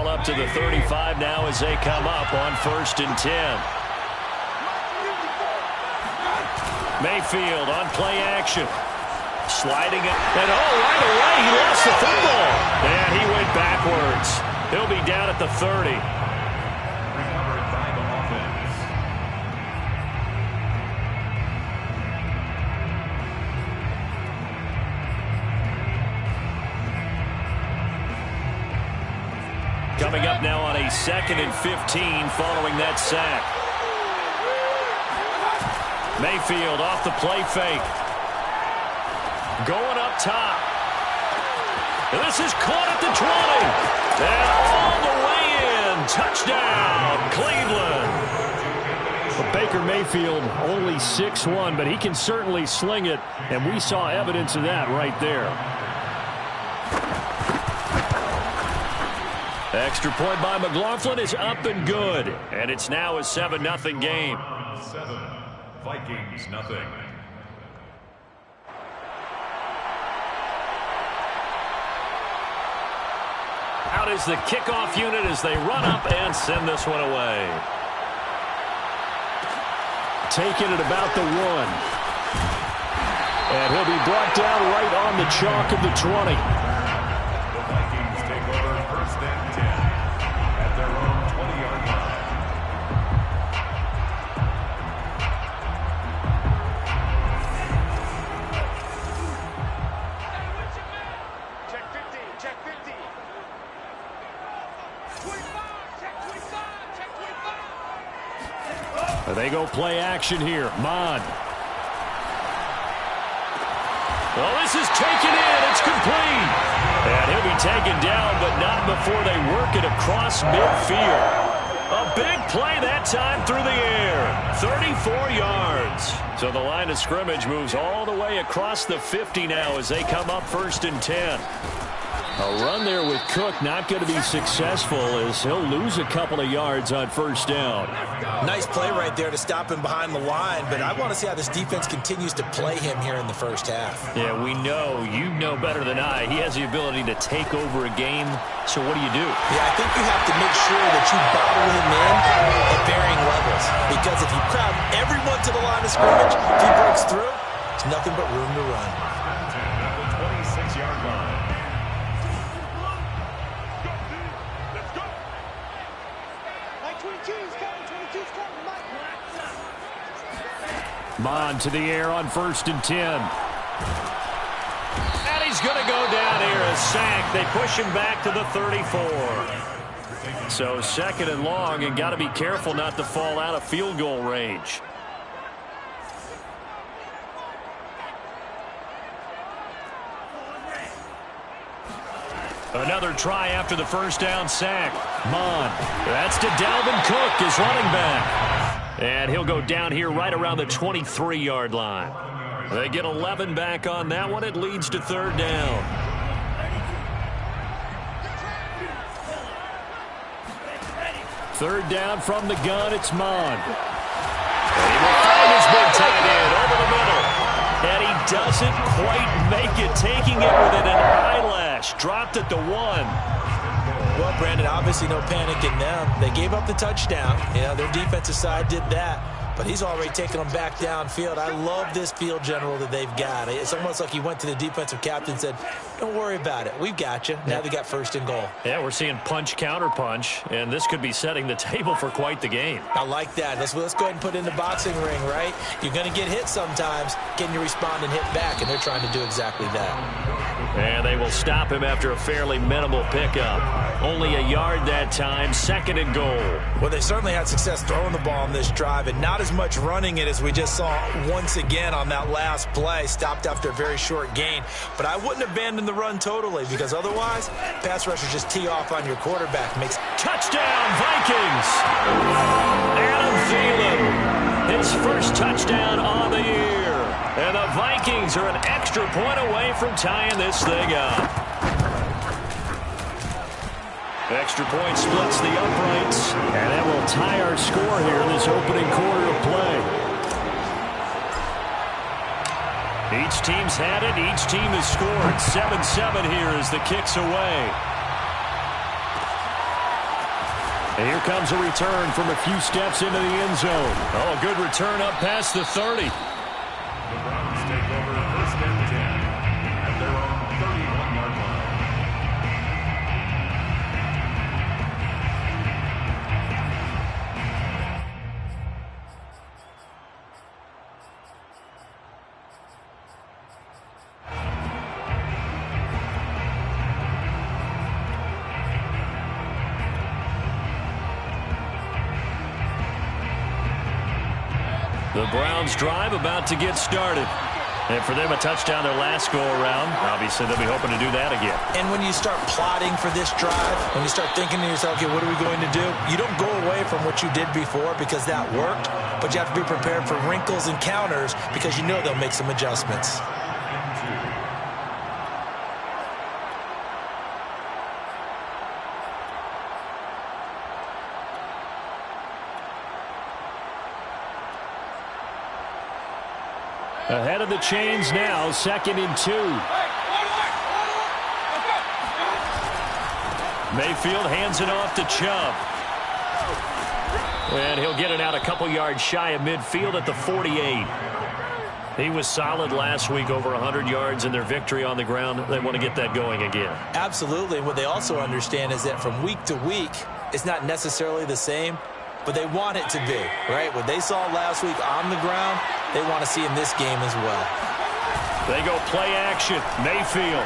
Ball up to the 35 now as they come up on 1st and 10. Mayfield on play action. Sliding it. And right away he lost the football. And he went backwards. He'll be down at the 30. Coming up now on a 2nd and 15 following that sack. Mayfield off the play fake. Going up top. This is caught at the 20. And all the way in. Touchdown, Cleveland. Well, Baker Mayfield only 6'1", but he can certainly sling it, and we saw evidence of that right there. Extra point by McLaughlin is up and good. And it's now a 7-0 game. 7, Vikings nothing. Out is the kickoff unit as they run up and send this one away. Taking it about the 1. And he'll be brought down right on the chalk of the 20. The Vikings take over 1st and 10 at their own 20-yard line. Check 50, check 50. 25, check 25, check 25. They go play action here. Mond. Well, this is taken in. It's complete. And he'll be taken down, but not before they work it across midfield. A big play that time through the air. 34 yards. So the line of scrimmage moves all the way across the 50 now as they come up 1st and 10. A run there with Cook not going to be successful as he'll lose a couple of yards on 1st down. Nice play right there to stop him behind the line, but I want to see how this defense continues to play him here in the 1st half. Yeah, we know. You know better than I. He has the ability to take over a game. So what do you do? Yeah, I think you have to make sure that you bottle him in at varying levels. Because if you crowd everyone to the line of scrimmage, if he breaks through, there's nothing but room to run. At the 26-yard line. Mond to the air on 1st and 10. And he's going to go down here. A sack. They push him back to the 34. So 2nd and long, and got to be careful not to fall out of field goal range. Another try after the 1st down sack. Mond. That's to Dalvin Cook, his running back. And he'll go down here right around the 23-yard line. They get 11 back on that one. It leads to 3rd down. Third down from the gun. It's Mond. And he will find his big tight end over the middle. And he doesn't quite make it, taking it within an eyelash. Dropped at the 1. Well, Brandon, obviously no panic in them. They gave up the touchdown. Yeah, their defensive side did that. But he's already taken them back downfield. I love this field general that they've got. It's almost like he went to the defensive captain and said, don't worry about it. We've got you. Now they got 1st and goal. Yeah, we're seeing punch, counter punch, and this could be setting the table for quite the game. I like that. Let's go ahead and put it in the boxing ring, right? You're going to get hit sometimes. Can you respond and hit back? And they're trying to do exactly that. And they will stop him after a fairly minimal pickup. Only a yard that time, 2nd and goal. Well, they certainly had success throwing the ball on this drive, and not as much running it as we just saw once again on that last play. Stopped after a very short gain. But I wouldn't abandon the run totally, because otherwise, pass rushers just tee off on your quarterback. Makes touchdown, Vikings! Adam Thielen, his 1st touchdown on the year. And the Vikings are an extra point away from tying this thing up. Extra point splits the uprights. And that will tie our score here in this opening quarter of play. Each team's had it. Each team has scored. 7-7 here as the kick's away. And here comes a return from a few steps into the end zone. Oh, a good return up past the 30. The Browns take over first and 10 at their own 31-yard line. The Browns drive about to get started. And for them, a touchdown their last go-around. Obviously, they'll be hoping to do that again. And when you start plotting for this drive, when you start thinking to yourself, okay, what are we going to do? You don't go away from what you did before because that worked, but you have to be prepared for wrinkles and counters because you know they'll make some adjustments. Ahead of the chains now, 2nd and 2. Mayfield hands it off to Chubb. And he'll get it out a couple yards shy of midfield at the 48. He was solid last week, over 100 yards in their victory on the ground. They want to get that going again. Absolutely. And what they also understand is that from week to week, it's not necessarily the same, but they want it to be, right? What they saw last week on the ground, they want to see in this game as well. They go play action. Mayfield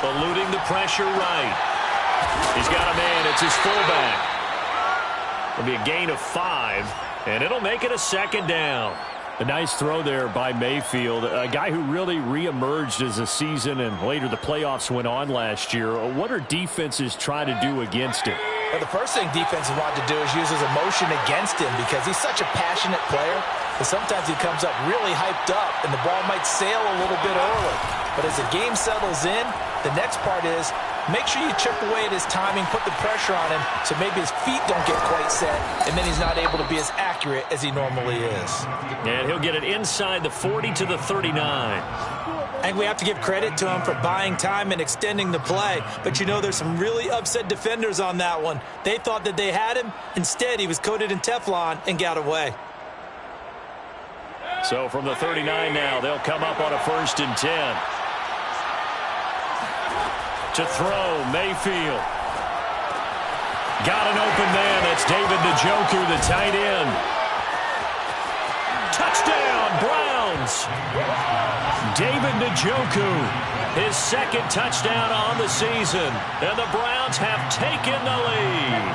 eluding the pressure right. He's got a man. It's his fullback. It'll be a gain of 5, and it'll make it a 2nd down. A nice throw there by Mayfield, a guy who really reemerged as the season and later the playoffs went on last year. What are defenses trying to do against him? Well, the first thing defenses want to do is use his emotion against him because he's such a passionate player that sometimes he comes up really hyped up and the ball might sail a little bit early. But as the game settles in, the next part is make sure you chip away at his timing, put the pressure on him so maybe his feet don't get quite set and then he's not able to be as accurate as he normally is. And he'll get it inside the 40 to the 39. I think we have to give credit to him for buying time and extending the play. But, you know, there's some really upset defenders on that one. They thought that they had him. Instead, he was coated in Teflon and got away. So from the 39 now, they'll come up on a 1st and 10. To throw, Mayfield. Got an open man. That's David Njoku, the tight end. Touchdown, Browns. David Njoku, his 2nd touchdown on the season. And the Browns have taken the lead.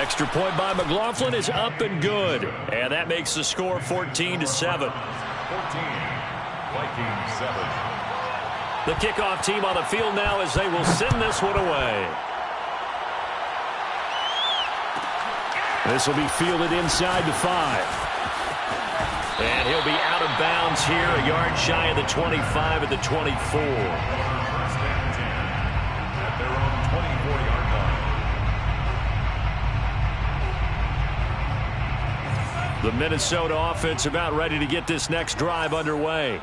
Extra point by McLaughlin is up and good. And that makes the score 14 to 7. 14, Vikings 7. The kickoff team on the field now as they will send this one away. This will be fielded inside the 5. And he'll be out of bounds here, a yard shy of the 25 at the 24. First and 10 at their own 24-yard line. The Minnesota offense about ready to get this next drive underway.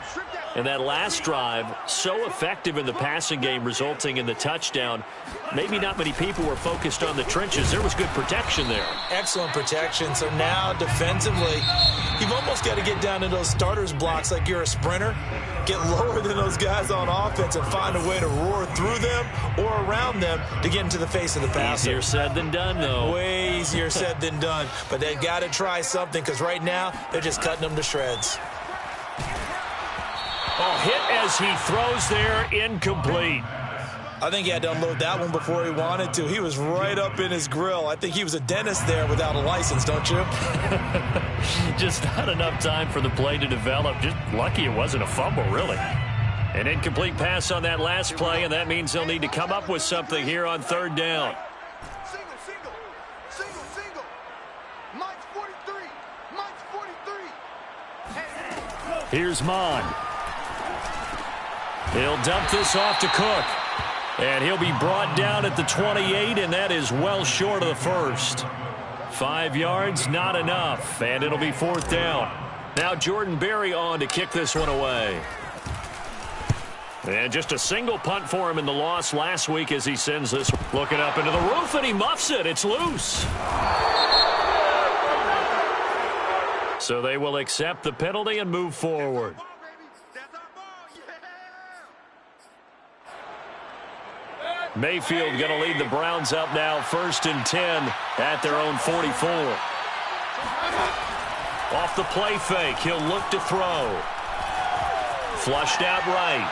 And that last drive, so effective in the passing game, resulting in the touchdown. Maybe not many people were focused on the trenches. There was good protection there. Excellent protection. So now, defensively, you've almost got to get down to those starters blocks like you're a sprinter. Get lower than those guys on offense and find a way to roar through them or around them to get into the face of the passer. Easier said than done, though. Way easier said than done. But they've got to try something because right now, they're just cutting them to shreds. Oh, hit as he throws there, incomplete. I think he had to unload that one before he wanted to. He was right up in his grill. I think he was a dentist there without a license, don't you? Just not enough time for the play to develop. Just lucky it wasn't a fumble, really. An incomplete pass on that last play, and that means they'll need to come up with something here on 3rd down. Single, single, single, single. Mike's 43. Mike's 43. Here's Mon. He'll dump this off to Cook. And he'll be brought down at the 28, and that is well short of the 1st. 5 yards, not enough, and it'll be 4th down. Now Jordan Berry on to kick this one away. And just a single punt for him in the loss last week as he sends this. Looking up into the roof, and he muffs it. It's loose. So they will accept the penalty and move forward. Mayfield going to lead the Browns up now, 1st and 10 at their own 44. Off the play fake, he'll look to throw. Flushed out right.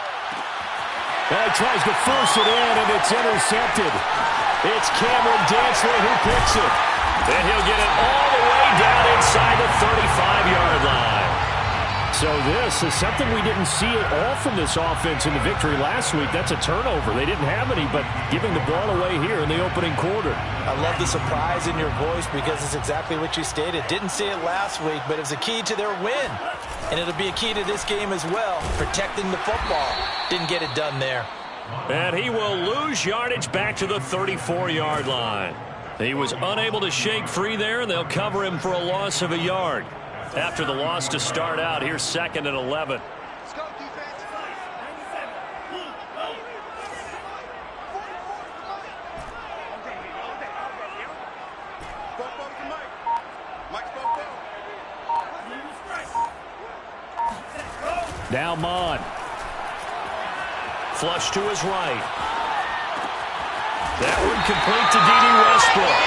Well, he tries to force it in, and it's intercepted. It's Cameron Dantzler who picks it. And he'll get it all the way down inside the 35-yard line. So this is something we didn't see at all from this offense in the victory last week. That's a turnover. They didn't have any, but giving the ball away here in the opening quarter. I love the surprise in your voice because it's exactly what you stated. Didn't see it last week, but it's a key to their win. And it'll be a key to this game as well, protecting the football. Didn't get it done there. And he will lose yardage back to the 34-yard line. He was unable to shake free there, and they'll cover him for a loss of a yard. After the loss to start out, here's 2nd and 11. Let's go, defense. Now Mon. Flush to his right. That one complete to Dede Westbrook.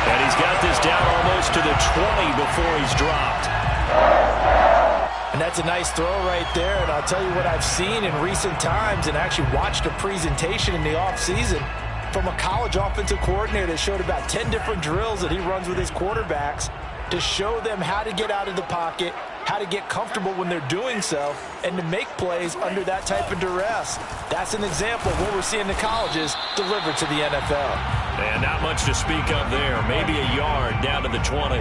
And he's got this down almost to the 20 before he's dropped. And that's a nice throw right there. And I'll tell you what I've seen in recent times and actually watched a presentation in the offseason from a college offensive coordinator that showed about 10 different drills that he runs with his quarterbacks to show them how to get out of the pocket, how to get comfortable when they're doing so, and to make plays under that type of duress. That's an example of what we're seeing the colleges deliver to the NFL. And not much to speak of there. Maybe a yard down to the 20.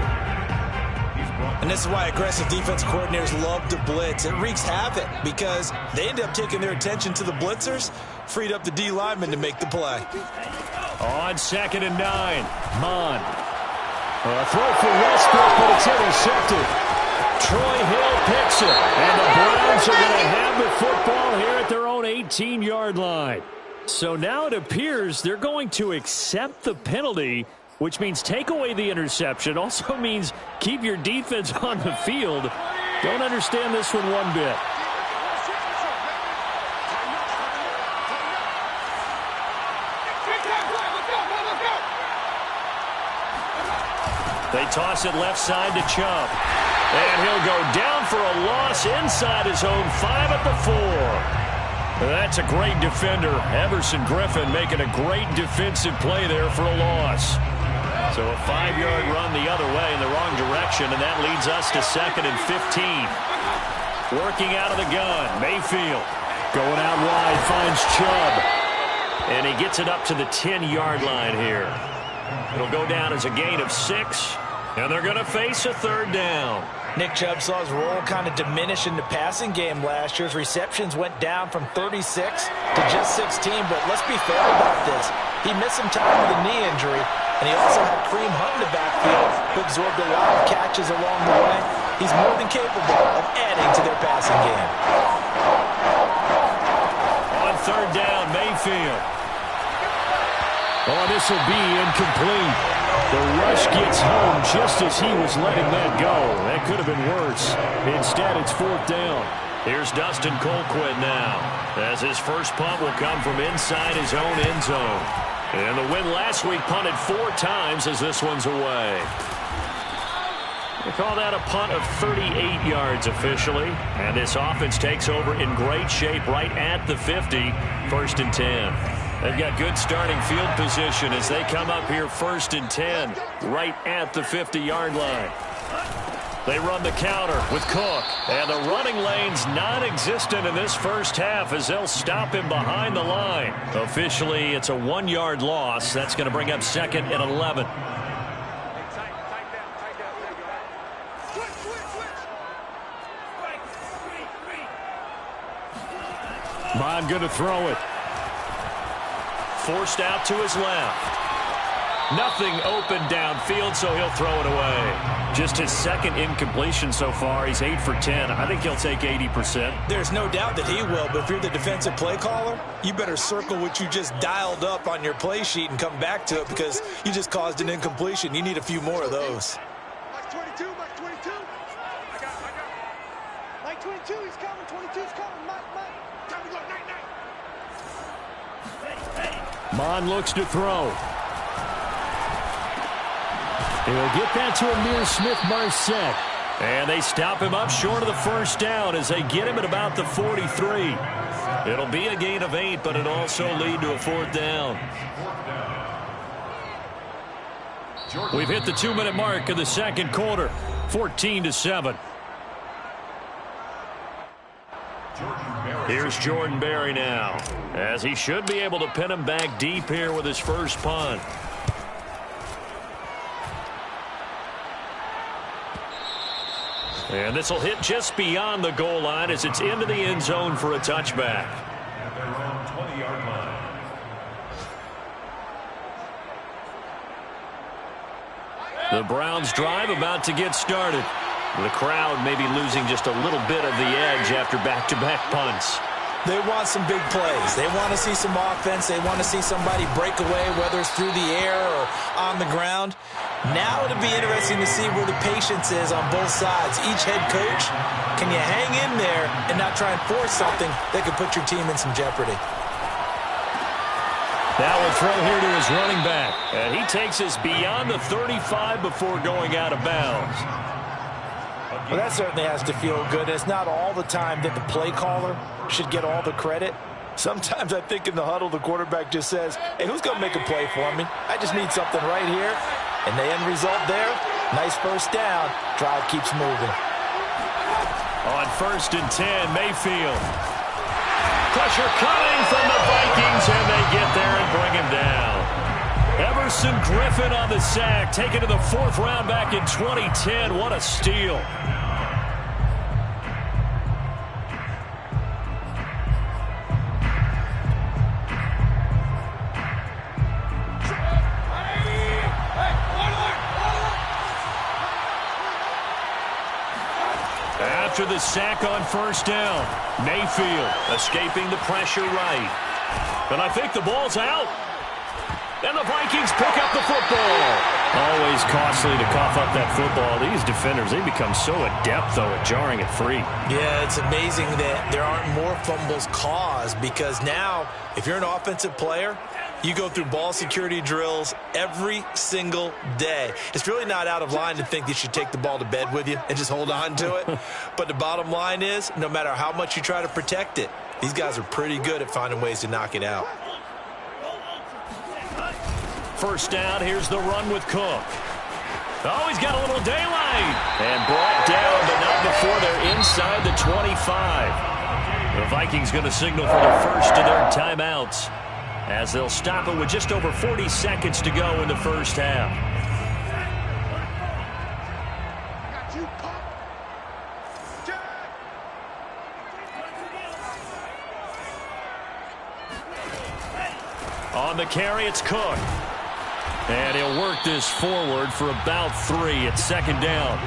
And this is why aggressive defense coordinators love to blitz. It wreaks havoc because they end up taking their attention to the blitzers, freed up the D lineman to make the play. On 2nd and 9. Mon. A throw for Westbrook, but it's intercepted. Troy Hill picks it. And the Browns are going to have the football here at their own 18-yard line. So now it appears they're going to accept the penalty, which means take away the interception. Also means keep your defense on the field. Don't understand this one one bit. They toss it left side to Chubb. And he'll go down for a loss inside his own 5 at the 4. That's a great defender. Everson Griffin making a great defensive play there for a loss. So a 5-yard run the other way in the wrong direction, and that leads us to 2nd and 15. Working out of the gun, Mayfield. Going out wide, finds Chubb. And he gets it up to the 10-yard line here. It'll go down as a gain of 6, and they're going to face a 3rd down. Nick Chubb saw his role kind of diminish in the passing game last year. His receptions went down from 36 to just 16, but let's be fair about this. He missed some time with a knee injury, and he also had Kareem Hunt in the backfield who absorbed a lot of catches along the way. He's more than capable of adding to their passing game. On 3rd down, Mayfield. Oh, this will be incomplete. The rush gets home just as he was letting that go. That could have been worse. Instead, it's 4th down. Here's Dustin Colquitt now, as his first punt will come from inside his own end zone. And the win last week punted 4 times as this one's away. They call that a punt of 38 yards officially. And this offense takes over in great shape right at the 50, 1st and 10. They've got good starting field position as they come up here 1st and 10, right at the 50-yard line. They run the counter with Cook, and the running lane's non-existent in this first half as they'll stop him behind the line. Officially, it's a 1-yard loss. That's going to bring up 2nd and 11. Mon going to throw it. Forced out to his left. Nothing open downfield, so he'll throw it away. Just his second incompletion so far. He's 8 for 10. I think he'll take 80%. There's no doubt that he will, but if you're the defensive play caller, you better circle what you just dialed up on your play sheet and come back to it because you just caused an incompletion. You need a few more of those. Mike 22, Mike 22. I got it. Mike 22, he's coming. 22's coming. Mike. Time to go. Night. Mon looks to throw. He'll get that to Amir Smith-Marset. And they stop him up short of the first down as they get him at about the 43. It'll be a gain of 8, but it'll also lead to a 4th down. We've hit the 2-minute mark of the second quarter. 14-7. Here's Jordan Berry now, as he should be able to pin him back deep here with his first punt. And this will hit just beyond the goal line as it's into the end zone for a touchback. At their own 20-yard line. The Browns drive about to get started. The crowd may be losing just a little bit of the edge after back-to-back punts. They want some big plays. They want to see some offense. They want to see somebody break away, whether it's through the air or on the ground. Now it'll be interesting to see where the patience is on both sides. Each head coach, can you hang in there and not try and force something that could put your team in some jeopardy? That will throw here to his running back. And he takes us beyond the 35 before going out of bounds. Well, that certainly has to feel good. It's not all the time that the play caller should get all the credit. Sometimes I think in the huddle, the quarterback just says, hey, who's going to make a play for me? I just need something right here. And the end result there, nice first down. Drive keeps moving. On 1st and 10, Mayfield. Pressure coming from the Vikings, and they get there and bring him down. Everson Griffin on the sack, taken to the 4th round back in 2010. What a steal. After the sack on 1st down, Mayfield escaping the pressure right. And I think the ball's out. And the Vikings pick up the football. Always costly to cough up that football. These defenders, they become so adept, though, at jarring it free. Yeah, it's amazing that there aren't more fumbles caused because now, if you're an offensive player, you go through ball security drills every single day. It's really not out of line to think you should take the ball to bed with you and just hold on to it. But the bottom line is, no matter how much you try to protect it, these guys are pretty good at finding ways to knock it out. 1st down, here's the run with Cook. Oh, he's got a little daylight. And brought down, but not before they're inside the 25. The Vikings going to signal for the first of their timeouts, as they'll stop it with just over 40 seconds to go in the first half. Got you, pop. Jack. On the carry, it's Cook. And he'll work this forward for about 3 at 2nd down.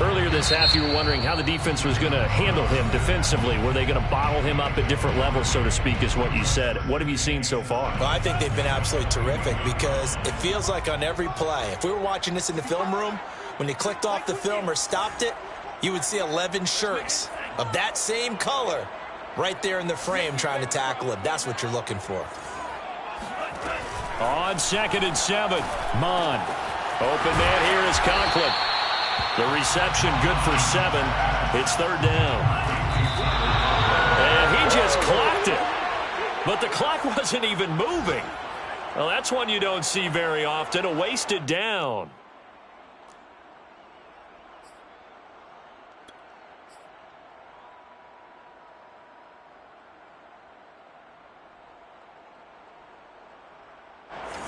Earlier this half, you were wondering how the defense was going to handle him defensively. Were they going to bottle him up at different levels, so to speak, is what you said. What have you seen so far? Well, I think they've been absolutely terrific because it feels like on every play, if we were watching this in the film room, when you clicked off the film or stopped it, you would see 11 shirts of that same color right there in the frame trying to tackle it. That's what you're looking for. On 2nd and 7, Mon. Open man here is Conklin. The reception good for 7. It's 3rd down. And he just clocked it. But the clock wasn't even moving. Well, that's one you don't see very often, a wasted down.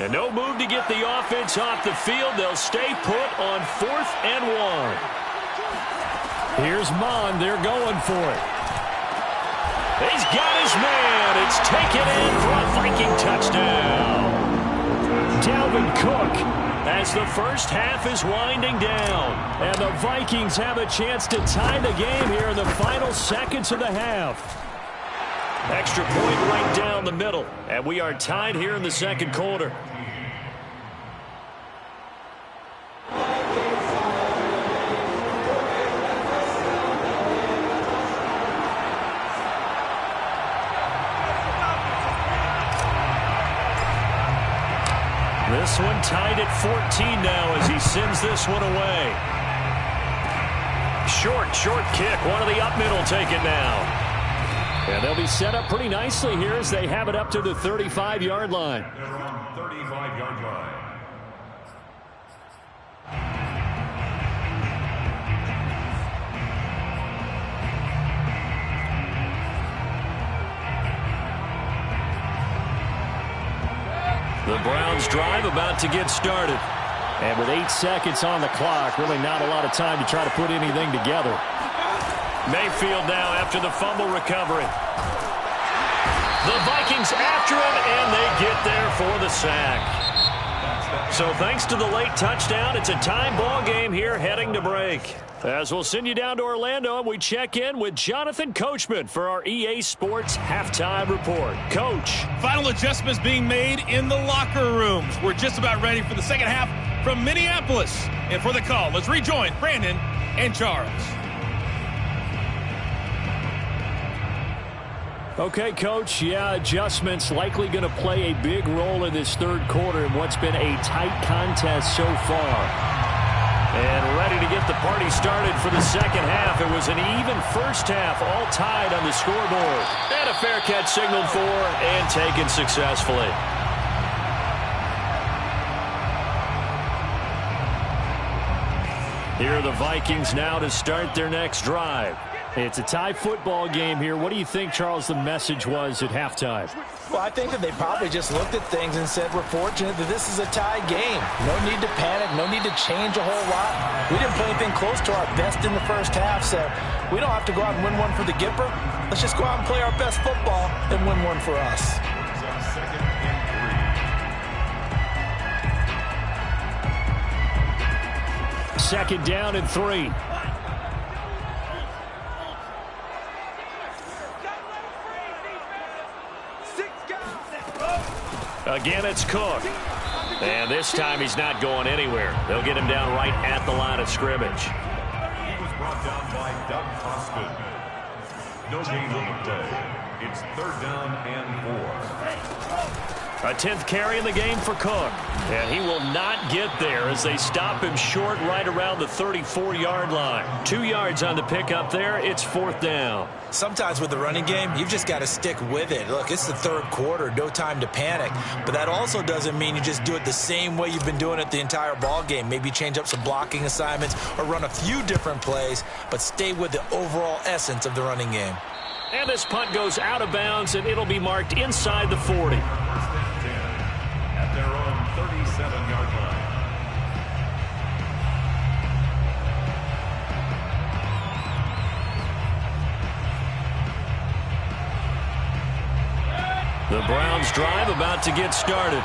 And no move to get the offense off the field. They'll stay put on 4th and 1. Here's Mon. They're going for it. He's got his man. It's taken in for a Viking touchdown. Dalvin Cook, as the first half is winding down. And the Vikings have a chance to tie the game here in the final seconds of the half. Extra point right down the middle. And we are tied here in the second quarter. This one tied at 14 now as he sends this one away. Short kick. One of the up middle taken now. And they'll be set up pretty nicely here as they have it up to the 35-yard line. They're on 35-yard line. The Browns drive about to get started. And with 8 seconds on the clock, really not a lot of time to try to put anything together. Mayfield now after the fumble recovery. The Vikings after him, and they get there for the sack. So thanks to the late touchdown, it's a tie ball game here heading to break. As we'll send you down to Orlando, and we check in with Jonathan Coachman for our EA Sports Halftime Report. Coach. Final adjustments being made in the locker rooms. We're just about ready for the second half from Minneapolis. And for the call, let's rejoin Brandon and Charles. Okay, Coach. Yeah, adjustments likely going to play a big role in this third quarter in what's been a tight contest so far. And ready to get the party started for the second half. It was an even first half, all tied on the scoreboard. And a fair catch signaled for and taken successfully. Here are the Vikings now to start their next drive. It's a tie football game here. What do you think, Charles, the message was at halftime? Well, I think that they probably just looked at things and said, we're fortunate that this is a tie game. No need to panic. No need to change a whole lot. We didn't play anything close to our best in the first half, so we don't have to go out and win one for the Gipper. Let's just go out and play our best football and win one for us. Second down and 3. Again, it's Cook. And this time he's not going anywhere. They'll get him down right at the line of scrimmage. He was brought down by Doug Costin. No gain on the play. It's third down and 4. A 10th carry in the game for Cook. And he will not get there as they stop him short right around the 34-yard line. 2 yards on the pickup there. It's fourth down. Sometimes with the running game, you've just got to stick with it. Look, it's the third quarter, no time to panic. But that also doesn't mean you just do it the same way you've been doing it the entire ball game. Maybe change up some blocking assignments or run a few different plays, but stay with the overall essence of the running game. And this punt goes out of bounds, and it'll be marked inside the 40. At their own 37-yard line. The Browns drive about to get started.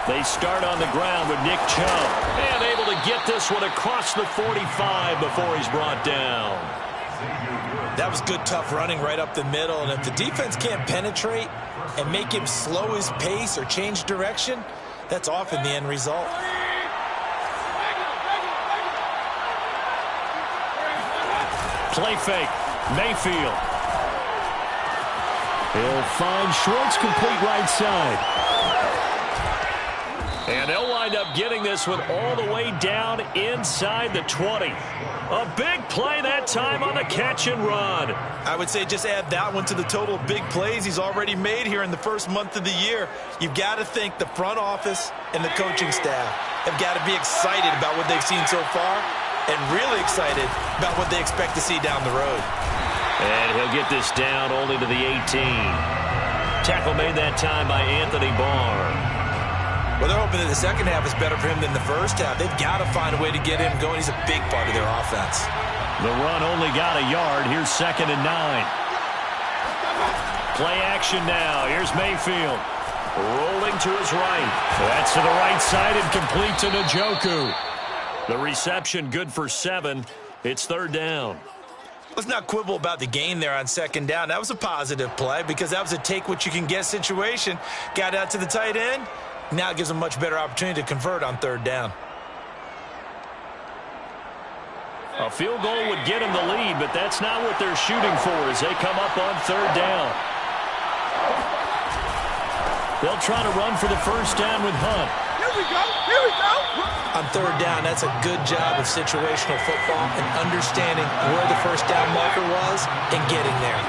They start on the ground with Nick Chubb. And able to get this one across the 45 before he's brought down. That was good, tough running right up the middle. And if the defense can't penetrate and make him slow his pace or change direction, that's often the end result. Play fake. Mayfield. He'll find Schwartz, complete right side. And they'll wind up getting this one all the way down inside the 20. A big play that time on the catch and run. I would say just add that one to the total of big plays he's already made here in the first month of the year. You've got to think the front office and the coaching staff have got to be excited about what they've seen so far and really excited about what they expect to see down the road. And he'll get this down only to the 18. Tackle made that time by Anthony Barr. Well, they're hoping that the second half is better for him than the first half. They've got to find a way to get him going. He's a big part of their offense. The run only got a yard. Here's 2nd and 9. Play action now. Here's Mayfield. Rolling to his right. That's to the right side and complete to Njoku. The reception good for 7. It's third down. Let's not quibble about the gain there on second down. That was a positive play because that was a take-what-you-can-get situation. Got out to the tight end. Now it gives them a much better opportunity to convert on third down. A field goal would get them the lead, but that's not what they're shooting for as they come up on third down. They'll try to run for the first down with Hunt. Here we go. Here we go. On third down, that's a good job of situational football and understanding where the first down marker was and getting there.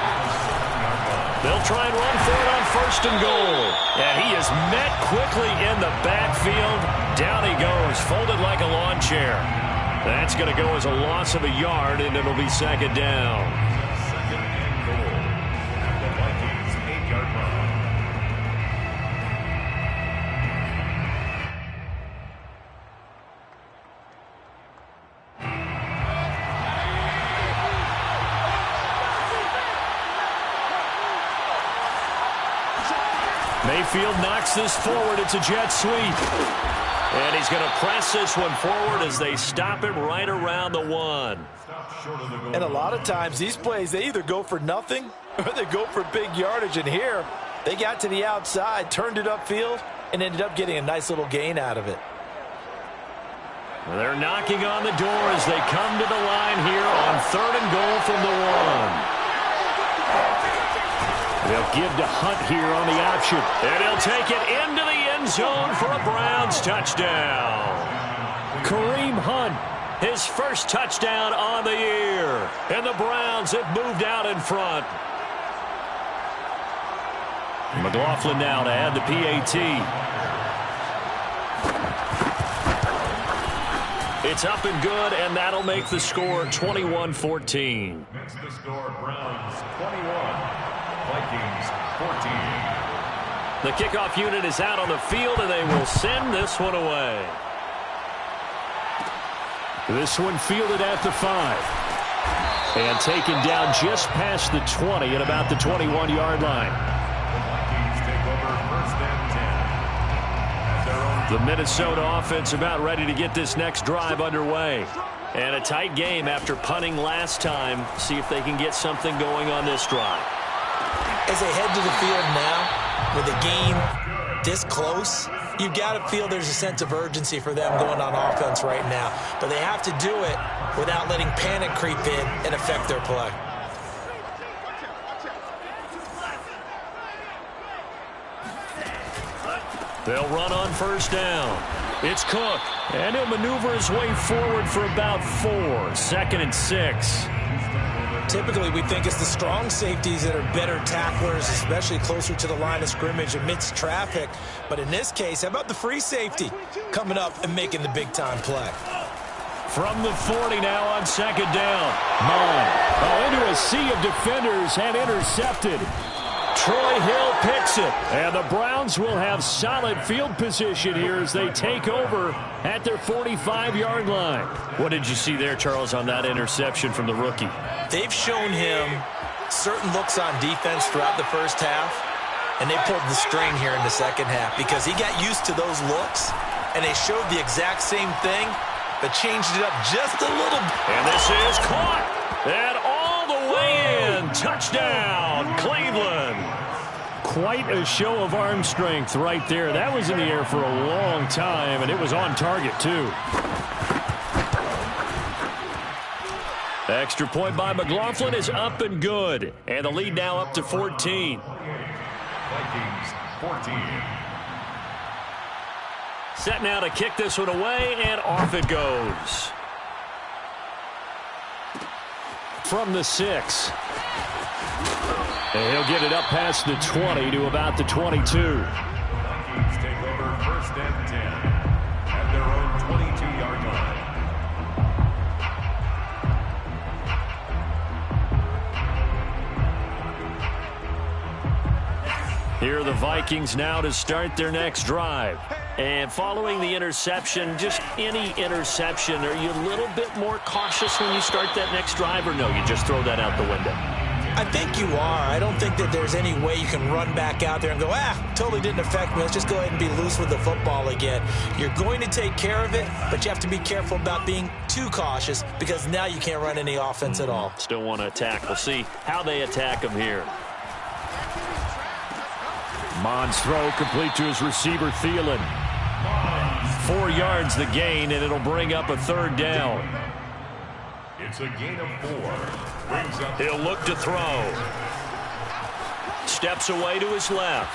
They'll try and run for it on first and goal. And he is met quickly in the backfield. Down he goes, folded like a lawn chair. That's going to go as a loss of a yard, and it'll be second down. Second and goal at the Vikings 8-yard line. Mayfield knocks this forward. It's a jet sweep. And he's going to press this one forward as they stop him right around the 1. And a lot of times these plays, they either go for nothing or they go for big yardage. And here, they got to the outside, turned it upfield, and ended up getting a nice little gain out of it. They're knocking on the door as they come to the line here on third and goal from the 1. They'll give to Hunt here on the option. And he'll take it into the end zone for a Browns touchdown. Kareem Hunt, his first touchdown on the year. And the Browns have moved out in front. McLaughlin now to add the PAT. It's up and good, and that'll make the score 21-14. Makes the score Browns 21. Vikings 14. The kickoff unit is out on the field, and they will send this one away. This one fielded at the 5. And taken down just past the 20 at about the 21-yard line. The Vikings take over first and 10. At their own. The Minnesota offense about ready to get this next drive underway. And a tight game after punting last time. See if they can get something going on this drive. As they head to the field now, with the game this close, you've got to feel there's a sense of urgency for them going on offense right now. But they have to do it without letting panic creep in and affect their play. They'll run on first down. It's Cook, and he'll maneuver his way forward for about 4. Second and 6. Typically, we think it's the strong safeties that are better tacklers, especially closer to the line of scrimmage amidst traffic. But in this case, how about the free safety coming up and making the big-time play? From the 40 now on second down. Into a sea of defenders and intercepted. Troy Hill picks it, and the Browns will have solid field position here as they take over at their 45-yard line. What did you see there, Charles, on that interception from the rookie? They've shown him certain looks on defense throughout the first half, and they pulled the string here in the second half because he got used to those looks, and they showed the exact same thing, but changed it up just a little. And this is caught, and all the way in. Touchdown, Cleveland. Quite a show of arm strength right there. That was in the air for a long time, and it was on target, too. The extra point by McLaughlin is up and good. And the lead now up to 14. Vikings 14. Set now to kick this one away, and off it goes. From the 6. And he'll get it up past the 20 to about the 22. Vikings take over first and 10 at their own 22-yard line. Here are the Vikings now to start their next drive. And following the interception, just any interception, are you a little bit more cautious when you start that next drive, or no, you just throw that out the window? I think you are. I don't think that there's any way you can run back out there and go, totally didn't affect me. Let's just go ahead and be loose with the football again. You're going to take care of it, but you have to be careful about being too cautious because now you can't run any offense at all. Still want to attack. We'll see how they attack him here. Mond's throw complete to his receiver, Thielen. 4 yards the gain, and it'll bring up a 3rd down. It's a gain of 4. Brings up. He'll look to throw. Steps away to his left.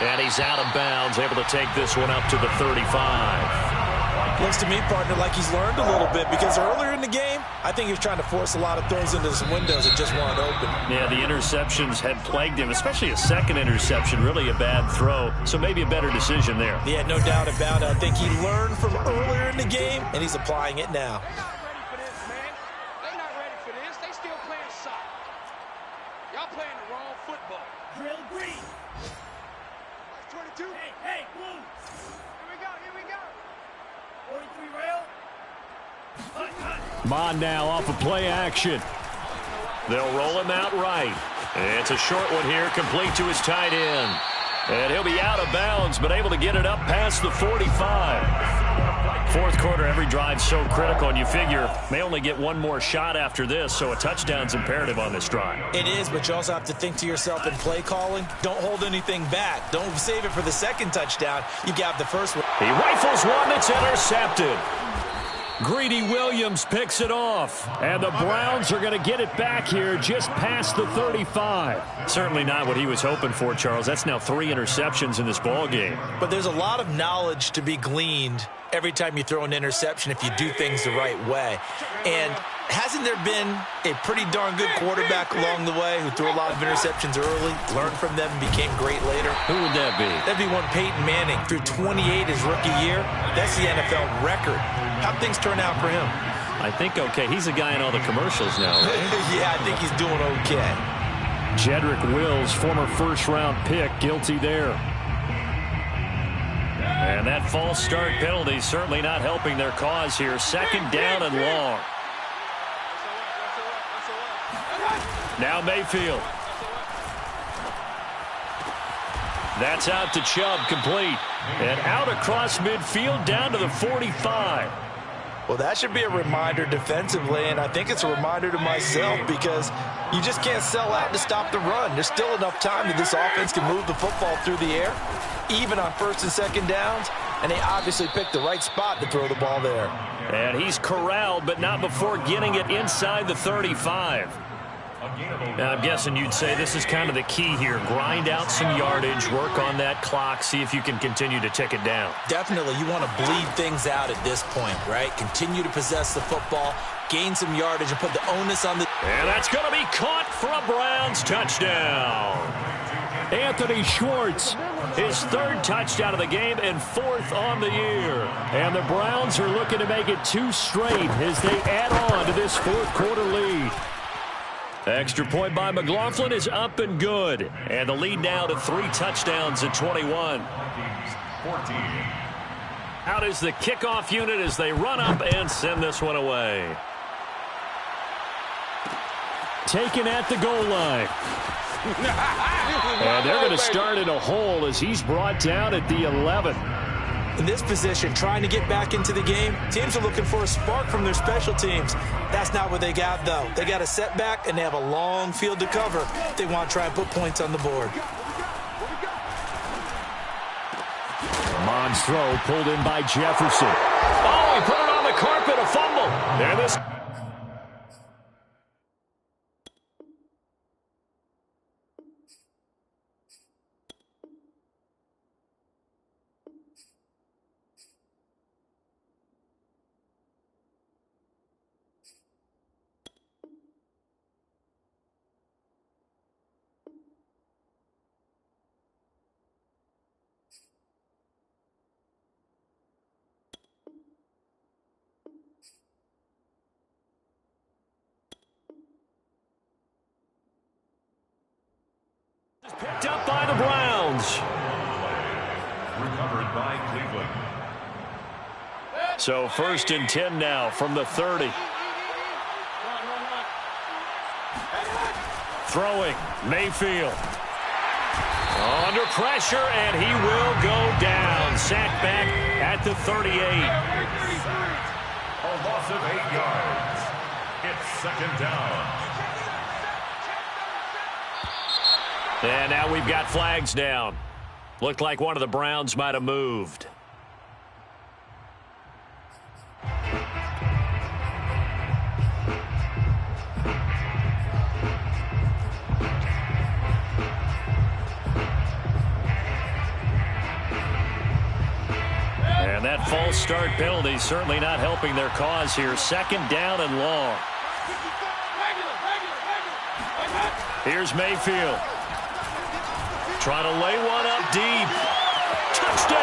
And he's out of bounds, able to take this one up to the 35. Looks to me, partner, like he's learned a little bit because earlier in the game, I think he was trying to force a lot of throws into some windows that just weren't open. Yeah, the interceptions had plagued him, especially a second interception, really a bad throw. So maybe a better decision there. Yeah, no doubt about it. I think he learned from earlier in the game, and he's applying it now. Mond now off of play action. They'll roll him out right. It's a short one here, complete to his tight end. And he'll be out of bounds, but able to get it up past the 45. Fourth quarter, every drive's so critical, and you figure may only get one more shot after this, so a touchdown's imperative on this drive. It is, but you also have to think to yourself in play calling, don't hold anything back. Don't save it for the second touchdown. You got the first one. He rifles one that's intercepted. Greedy Williams picks it off, and the Browns are going to get it back here just past the 35. Certainly not what he was hoping for, Charles. That's now 3 interceptions in this ball game. But there's a lot of knowledge to be gleaned every time you throw an interception if you do things the right way. And hasn't there been a pretty darn good quarterback along the way who threw a lot of interceptions early, learned from them, and became great later? Who would that be? That'd be one Peyton Manning. Threw 28 his rookie year. That's the NFL record. How'd things turn out for him? I think okay. He's a guy in all the commercials now, right? Yeah, I think he's doing okay. Jedrick Wills, former first-round pick, guilty there. And that false start penalty certainly not helping their cause here. 2nd down and long. Now Mayfield. That's out to Chubb, complete. And out across midfield down to the 45. Well, that should be a reminder defensively, and I think it's a reminder to myself because you just can't sell out to stop the run. There's still enough time that this offense can move the football through the air, even on 1st and 2nd downs, and they obviously picked the right spot to throw the ball there. And he's corralled, but not before getting it inside the 35. Now, I'm guessing you'd say this is kind of the key here. Grind out some yardage, work on that clock, see if you can continue to tick it down. Definitely. You want to bleed things out at this point, right? Continue to possess the football, gain some yardage, and put the onus on the... And that's going to be caught for a Browns touchdown. Anthony Schwartz, his 3rd touchdown of the game and 4th on the year. And the Browns are looking to make it 2 straight as they add on to this 4th quarter lead. Extra point by McLaughlin is up and good. And the lead now to 3 touchdowns at 21. Out is the kickoff unit as they run up and send this one away. Taken at the goal line. And they're going to start in a hole as he's brought down at the 11. In this position, trying to get back into the game, teams are looking for a spark from their special teams. That's not what they got, though. They got a setback, and they have a long field to cover. They want to try and put points on the board. Mond's throw pulled in by Jefferson. Oh, he put it on the carpet, a fumble. And this... Picked up by the Browns. Recovered by Cleveland. So 1st and 10 now from the 30. Throwing, Mayfield. Under pressure, and he will go down. Sacked back at the 38. A loss of 8 yards. It's second down. And now we've got flags down. Looked like one of the Browns might have moved. And that false start penalty certainly not helping their cause here. Second down and long. Here's Mayfield. Trying to lay one up deep. Touchdown!